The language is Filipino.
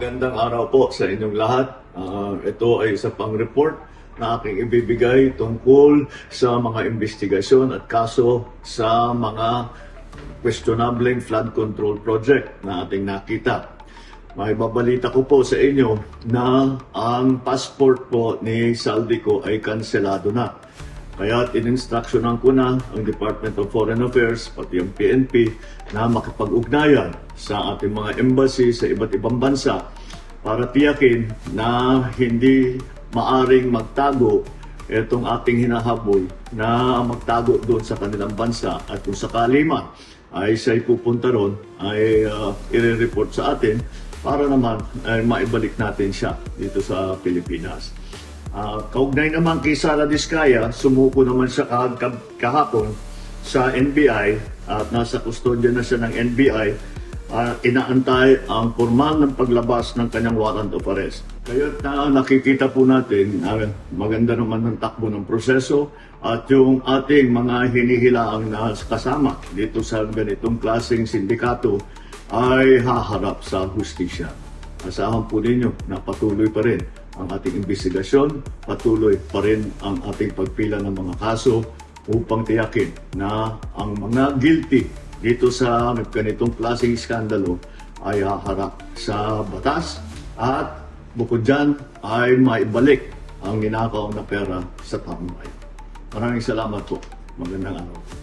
Magandang araw po sa inyong lahat. Ito ay isa pang report na aking ibibigay tungkol sa mga investigasyon at kaso sa mga questionable flood control project na ating nakita. May babalita ko po sa inyo na ang passport po ni Saldico ay kanselado na. Kaya in-instructionan ko na ang Department of Foreign Affairs, pati ang PNP, na makipag-ugnayan sa ating mga embassy sa iba't ibang bansa para tiyakin na hindi maaring magtago itong ating hinahabol na magtago doon sa kanilang bansa. At kung sakali man ay siya'y pupunta ron, ay i-report sa atin para naman ay maibalik natin siya dito sa Pilipinas. Kaugnay naman kay Sara Diskaya, sumuko naman siya kahapon sa NBI at nasa kustodya na siya ng NBI. Inaantay ang formal ng paglabas ng kanyang warrant of arrest. Kaya nakikita po natin na maganda naman ng takbo ng proseso at yung ating mga hinihilaang na kasama dito sa ganitong klaseng sindikato ay haharap sa hustisya. Asahan po ninyo na patuloy pa rin ang ating investigasyon, patuloy pa rin ang ating pagpila ng mga kaso upang tiyakin na ang mga guilty dito sa ganitong klaseng iskandalo ay haharap sa batas at bukod dyan ay maibalik ang ninakaw na pera sa taong bayan. Maraming salamat po. Magandang araw.